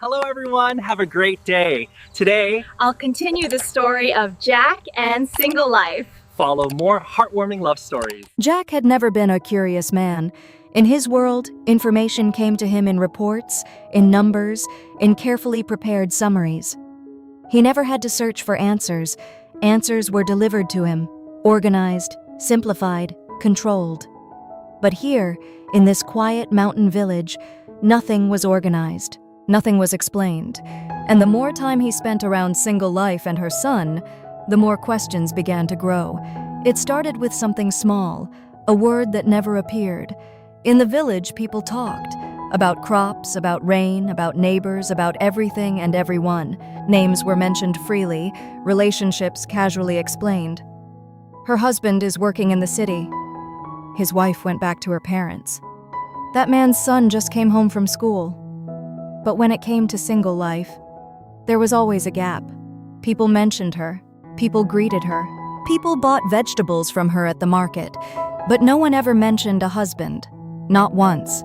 Hello everyone, have a great day. Today, I'll continue the story of Jack and single life. follow more heartwarming love stories. Jack had never been a curious man. In his world, information came to him in reports, in numbers, in carefully prepared summaries. He never had to search for answers. Answers were delivered to him, organized, simplified, controlled. But here, in this quiet mountain village, nothing was organized, nothing was explained. And the more time he spent around single life and her son, the more questions began to grow. It started with something small, a word that never appeared. In the village, people talked about crops, about rain, about neighbors, about everything and everyone. Names were mentioned freely, relationships casually explained. Her husband is working in the city. His wife went back to her parents. That man's son just came home from school. But when it came to single life, there was always a gap. People mentioned her. People greeted her. People bought vegetables from her at the market. But no one ever mentioned a husband. Not once.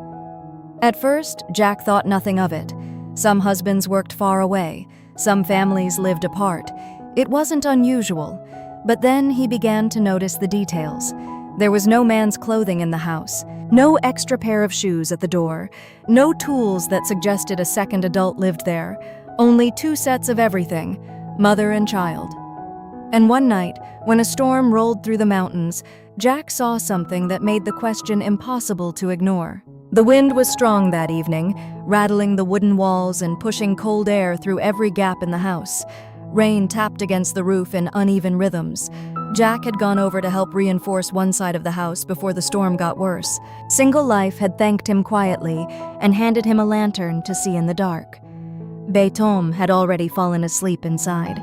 At first, Jack thought nothing of it. Some husbands worked far away. Some families lived apart. It wasn't unusual. But then he began to notice the details. There was no man's clothing in the house, no extra pair of shoes at the door, no tools that suggested a second adult lived there, only 2 sets of everything, mother and child. And one night, when a storm rolled through the mountains, Jack saw something that made the question impossible to ignore. The wind was strong that evening, rattling the wooden walls and pushing cold air through every gap in the house. Rain tapped against the roof in uneven rhythms. Jack had gone over to help reinforce one side of the house before the storm got worse. Single life had thanked him quietly and handed him a lantern to see in the dark. Betom had already fallen asleep inside.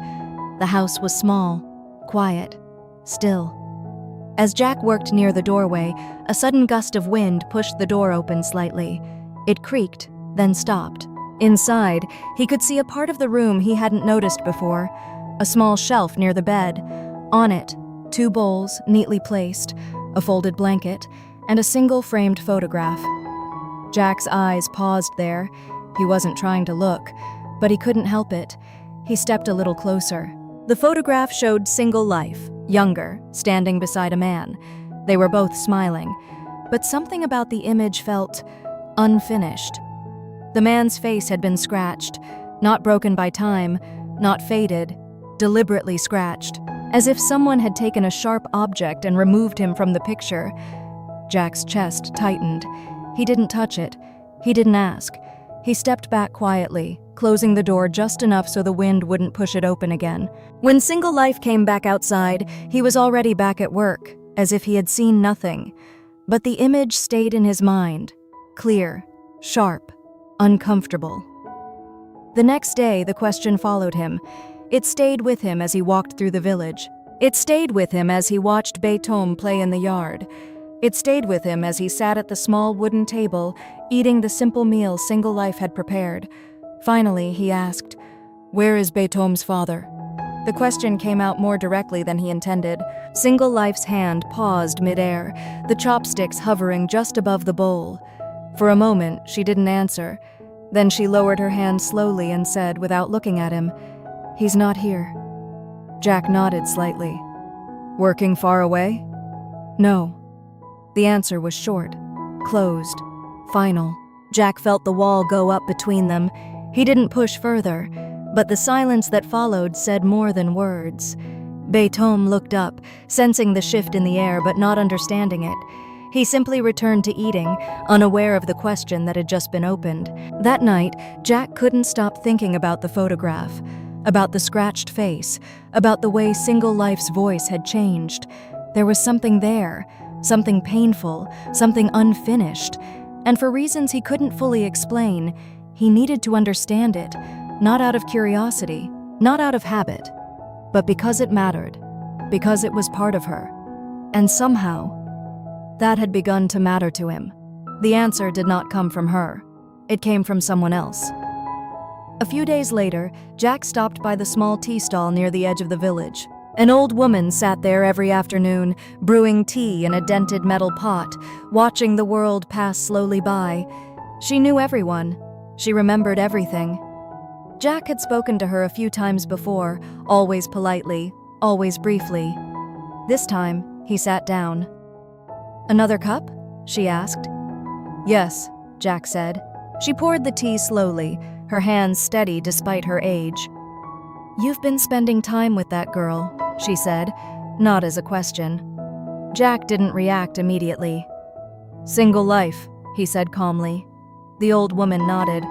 The house was small, quiet, still. As Jack worked near the doorway, a sudden gust of wind pushed the door open slightly. It creaked, then stopped. Inside, he could see a part of the room he hadn't noticed before, a small shelf near the bed. On it, 2 bowls neatly placed, a folded blanket, and a single framed photograph. Jack's eyes paused there. He wasn't trying to look, but he couldn't help it. He stepped a little closer. The photograph showed single life, younger, standing beside a man. They were both smiling, but something about the image felt unfinished. The man's face had been scratched, not broken by time, not faded, deliberately scratched, as if someone had taken a sharp object and removed him from the picture. Jack's chest tightened. He didn't touch it. He didn't ask. He stepped back quietly, closing the door just enough so the wind wouldn't push it open again. When single life came back outside, he was already back at work, as if he had seen nothing. But the image stayed in his mind, clear, sharp, uncomfortable. The next day, the question followed him. It stayed with him as he walked through the village. It stayed with him as he watched Betom play in the yard. It stayed with him as he sat at the small wooden table, eating the simple meal single life had prepared. Finally, he asked, "Where is Betom's father?" The question came out more directly than he intended. Single life's hand paused midair, the chopsticks hovering just above the bowl. For a moment, she didn't answer. Then she lowered her hand slowly and said, without looking at him, "He's not here." Jack nodded slightly. "Working far away?" "No." The answer was short, closed, final. Jack felt the wall go up between them. He didn't push further, but the silence that followed said more than words. Betom looked up, sensing the shift in the air but not understanding it. He simply returned to eating, unaware of the question that had just been opened. That night, Jack couldn't stop thinking about the photograph, about the scratched face, about the way single life's voice had changed. There was something there, something painful, something unfinished, and for reasons he couldn't fully explain, he needed to understand it, not out of curiosity, not out of habit, but because it mattered, because it was part of her. And somehow, that had begun to matter to him. The answer did not come from her. It came from someone else. A few days later, Jack stopped by the small tea stall near the edge of the village. An old woman sat there every afternoon, brewing tea in a dented metal pot, watching the world pass slowly by. She knew everyone. She remembered everything. Jack had spoken to her a few times before, always politely, always briefly. This time, he sat down. "Another cup?" she asked. "Yes," Jack said. She poured the tea slowly, her hands steady despite her age. "You've been spending time with that girl," she said, not as a question. Jack didn't react immediately. "Single life," he said calmly. The old woman nodded.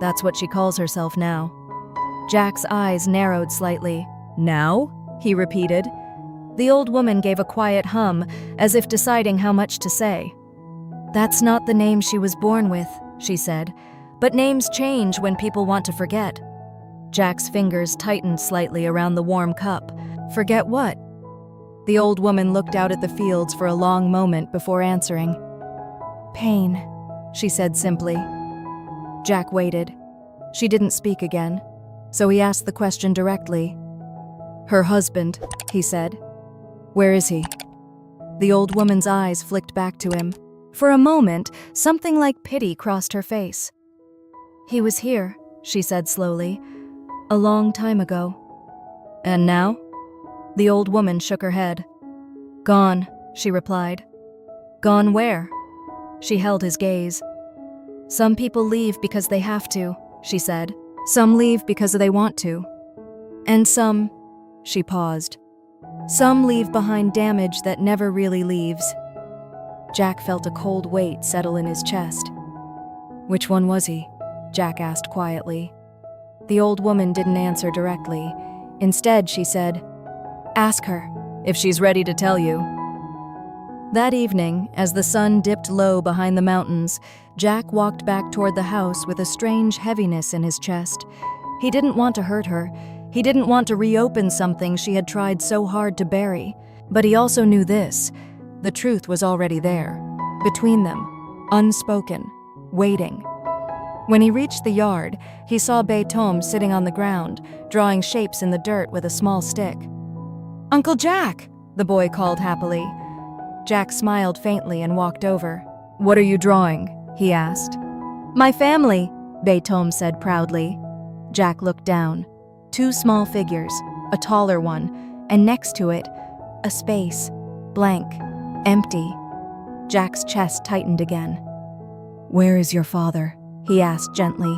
"That's what she calls herself now." Jack's eyes narrowed slightly. "Now?" he repeated. The old woman gave a quiet hum, as if deciding how much to say. "That's not the name she was born with," she said, "but names change when people want to forget." Jack's fingers tightened slightly around the warm cup. "Forget what?" The old woman looked out at the fields for a long moment before answering. "Pain," she said simply. Jack waited. She didn't speak again, so he asked the question directly. "Her husband," he said. "Where is he?" The old woman's eyes flicked back to him. For a moment, something like pity crossed her face. "He was here," she said slowly, "a long time ago." "And now?" The old woman shook her head. "Gone," she replied. "Gone where?" She held his gaze. "Some people leave because they have to," she said. "Some leave because they want to. And some," she paused, "some leave behind damage that never really leaves." Jack felt a cold weight settle in his chest. "Which one was he?" Jack asked quietly. The old woman didn't answer directly. Instead, she said, "Ask her, if she's ready to tell you." That evening, as the sun dipped low behind the mountains, Jack walked back toward the house with a strange heaviness in his chest. He didn't want to hurt her. He didn't want to reopen something she had tried so hard to bury. But he also knew this. The truth was already there, between them, unspoken, waiting. When he reached the yard, he saw Beethoven sitting on the ground, drawing shapes in the dirt with a small stick. "Uncle Jack!" the boy called happily. Jack smiled faintly and walked over. "What are you drawing?" he asked. "My family," Beethoven said proudly. Jack looked down. 2 small figures, a taller one, and next to it, a space, blank, empty. Jack's chest tightened again. "Where is your father?" he asked gently.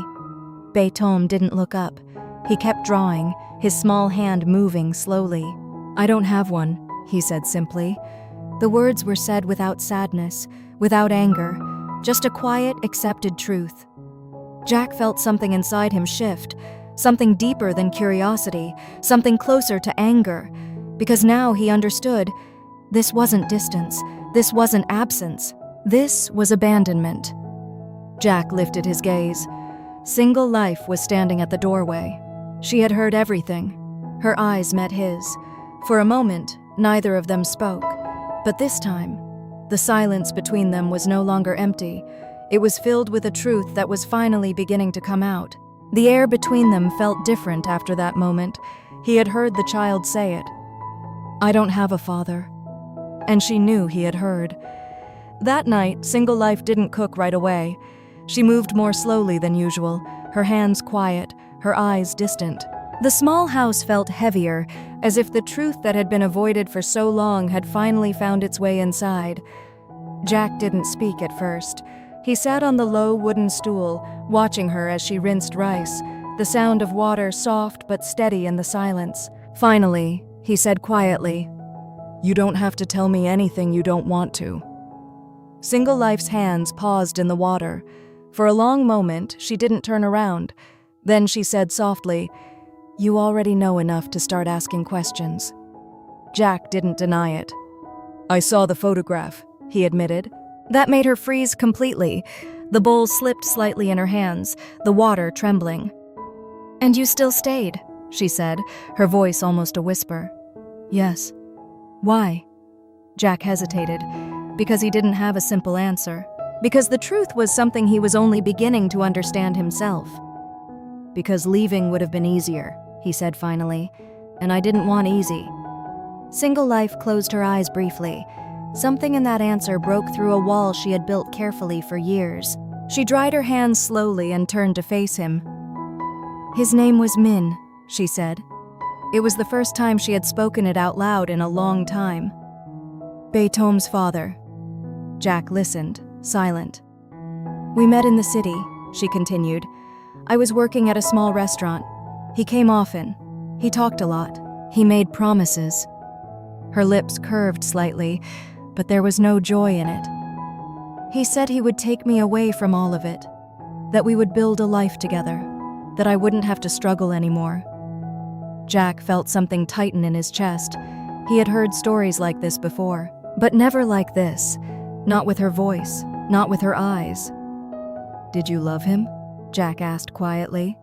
Beethoven didn't look up. He kept drawing, his small hand moving slowly. "I don't have one," he said simply. The words were said without sadness, without anger, just a quiet, accepted truth. Jack felt something inside him shift, something deeper than curiosity, something closer to anger, because now he understood. This wasn't distance, this wasn't absence, this was abandonment. Jack lifted his gaze. Single Life was standing at the doorway. She had heard everything. Her eyes met his. For a moment, neither of them spoke. But this time, the silence between them was no longer empty. It was filled with a truth that was finally beginning to come out. The air between them felt different after that moment. He had heard the child say it. "I don't have a father." And she knew he had heard. That night, Single Life didn't cook right away. She moved more slowly than usual, her hands quiet, her eyes distant. The small house felt heavier, as if the truth that had been avoided for so long had finally found its way inside. Jack didn't speak at first. He sat on the low wooden stool, watching her as she rinsed rice, the sound of water soft but steady in the silence. Finally, he said quietly, "You don't have to tell me anything you don't want to." Single Life's hands paused in the water. For a long moment, she didn't turn around. Then she said softly, "You already know enough to start asking questions." Jack didn't deny it. "I saw the photograph," he admitted. That made her freeze completely. The bowl slipped slightly in her hands, the water trembling. "And you still stayed," she said, her voice almost a whisper. "Yes." "Why?" Jack hesitated, because he didn't have a simple answer. Because the truth was something he was only beginning to understand himself. "Because leaving would have been easier," he said finally, "and I didn't want easy." Single Life closed her eyes briefly. Something in that answer broke through a wall she had built carefully for years. She dried her hands slowly and turned to face him. His name was Min, she said. It was the first time she had spoken it out loud in a long time. Beethoven's father. Jack listened, silent. We met in the city, she continued. I was working at a small restaurant. He came often. He talked a lot. He made promises. Her lips curved slightly, but there was no joy in it. He said he would take me away from all of it, that we would build a life together, that I wouldn't have to struggle anymore. Jack felt something tighten in his chest. He had heard stories like this before, but never like this. Not with her voice, not with her eyes. Did you love him? Jack asked quietly.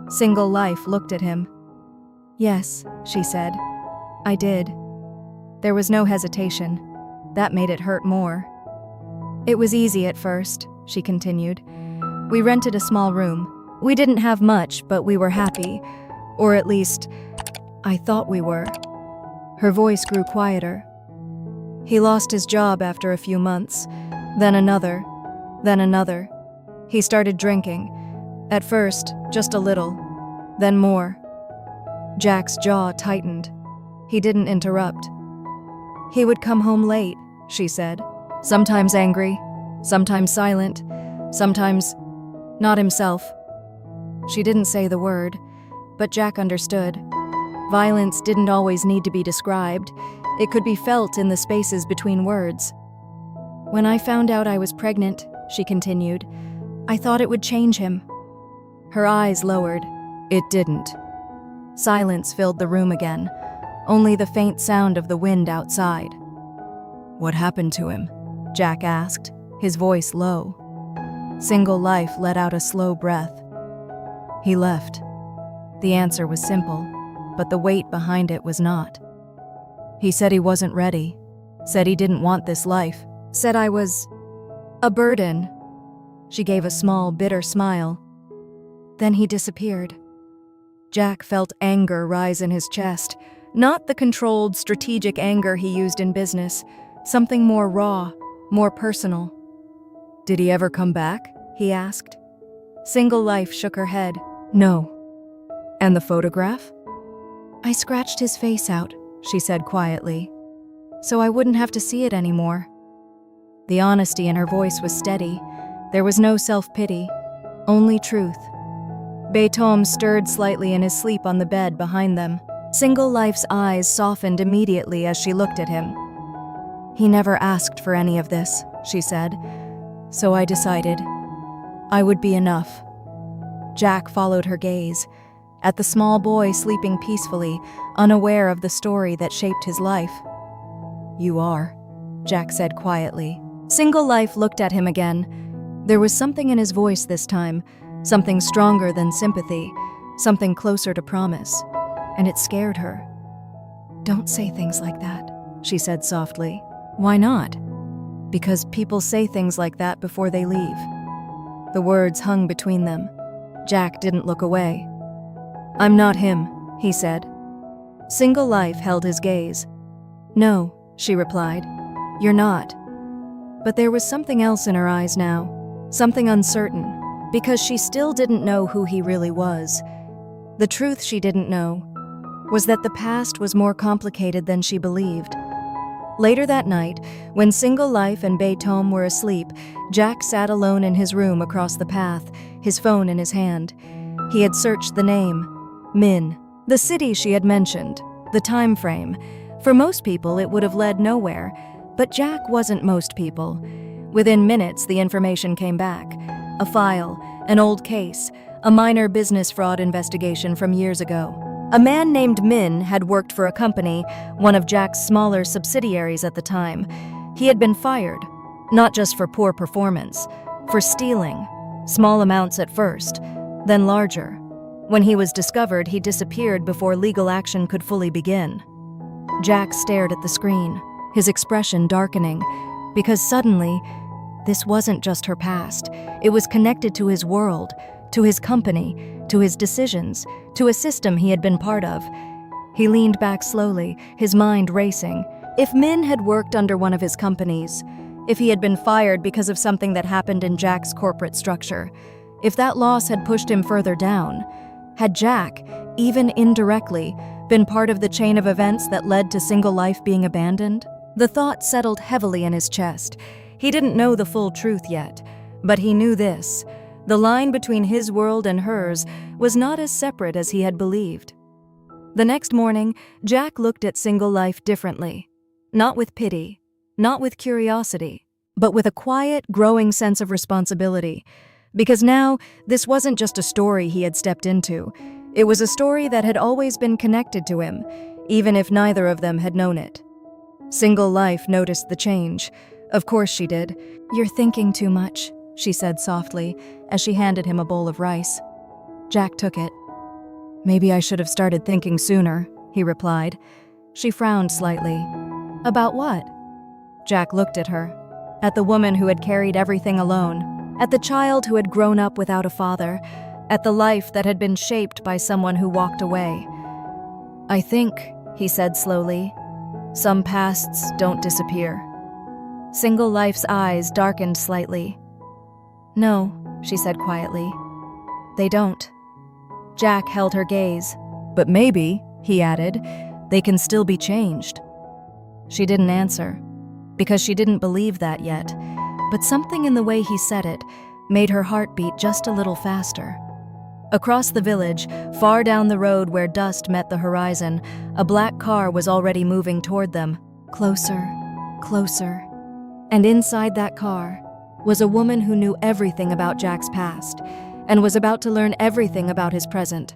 Single Life looked at him. Yes, she said. I did. There was no hesitation. That made it hurt more. It was easy at first, she continued. We rented a small room. We didn't have much, but we were happy. Or at least, I thought we were. Her voice grew quieter. He lost his job after a few months. Then another. Then another. He started drinking. At first, just a little. Then more. Jack's jaw tightened. He didn't interrupt. He would come home late, she said. Sometimes angry, sometimes silent, sometimes not himself. She didn't say the word, but Jack understood. Violence didn't always need to be described. It could be felt in the spaces between words. When I found out I was pregnant, she continued, I thought it would change him. Her eyes lowered. It didn't. Silence filled the room again, only the faint sound of the wind outside. What happened to him? Jack asked, his voice low. Single Life let out a slow breath. He left. The answer was simple, but the weight behind it was not. He said he wasn't ready, said he didn't want this life, said I was a burden. She gave a small, bitter smile. Then he disappeared. Jack felt anger rise in his chest, not the controlled, strategic anger he used in business, something more raw, more personal. Did he ever come back? He asked. Single Life shook her head. No. And the photograph? I scratched his face out, she said quietly, so I wouldn't have to see it anymore. The honesty in her voice was steady. There was no self-pity, only truth. Beethoven stirred slightly in his sleep on the bed behind them. Single Life's eyes softened immediately as she looked at him. He never asked for any of this, she said, so I decided I would be enough. Jack followed her gaze, at the small boy sleeping peacefully, unaware of the story that shaped his life. You are, Jack said quietly. Single Life looked at him again. There was something in his voice this time, something stronger than sympathy, something closer to promise, and it scared her. Don't say things like that, she said softly. Why not? Because people say things like that before they leave. The words hung between them. Jack didn't look away. I'm not him, he said. Single Life held his gaze. No, she replied. You're not. But there was something else in her eyes now, something uncertain, because she still didn't know who he really was. The truth she didn't know was that the past was more complicated than she believed. Later that night, when Single Life and Beethoven were asleep, Jack sat alone in his room across the path, his phone in his hand. He had searched the name, Min, the city she had mentioned, the time frame. For most people, it would have led nowhere, but Jack wasn't most people. Within minutes, the information came back. A file, an old case, a minor business fraud investigation from years ago. A man named Min had worked for a company, one of Jack's smaller subsidiaries at the time. He had been fired, not just for poor performance, for stealing, small amounts at first, then larger. When he was discovered, he disappeared before legal action could fully begin. Jack stared at the screen, his expression darkening, because suddenly, this wasn't just her past. It was connected to his world, to his company, to his decisions, to a system he had been part of. He leaned back slowly, his mind racing. If Min had worked under one of his companies, if he had been fired because of something that happened in Jack's corporate structure, if that loss had pushed him further down, Had Jack, even indirectly, been part of the chain of events that led to Single Life being abandoned? The thought settled heavily in his chest. He didn't know the full truth yet, but he knew this: the line between his world and hers was not as separate as he had believed. The next morning, Jack looked at Single Life differently. Not with pity, not with curiosity, but with a quiet, growing sense of responsibility. Because now, this wasn't just a story he had stepped into. It was a story that had always been connected to him, even if neither of them had known it. Single Life noticed the change. Of course she did. "You're thinking too much," she said softly, as she handed him a bowl of rice. Jack took it. "Maybe I should have started thinking sooner," he replied. She frowned slightly. "About what?" Jack looked at her. At the woman who had carried everything alone. At the child who had grown up without a father. At the life that had been shaped by someone who walked away. "I think," he said slowly, "some pasts don't disappear." Single Life's eyes darkened slightly. "No," she said quietly, "they don't." Jack held her gaze. "But maybe," he added, "they can still be changed." She didn't answer, because she didn't believe that yet, but something in the way he said it made her heart beat just a little faster. Across the village, far down the road where dust met the horizon, a black car was already moving toward them. Closer, closer. And inside that car was a woman who knew everything about Jack's past and was about to learn everything about his present.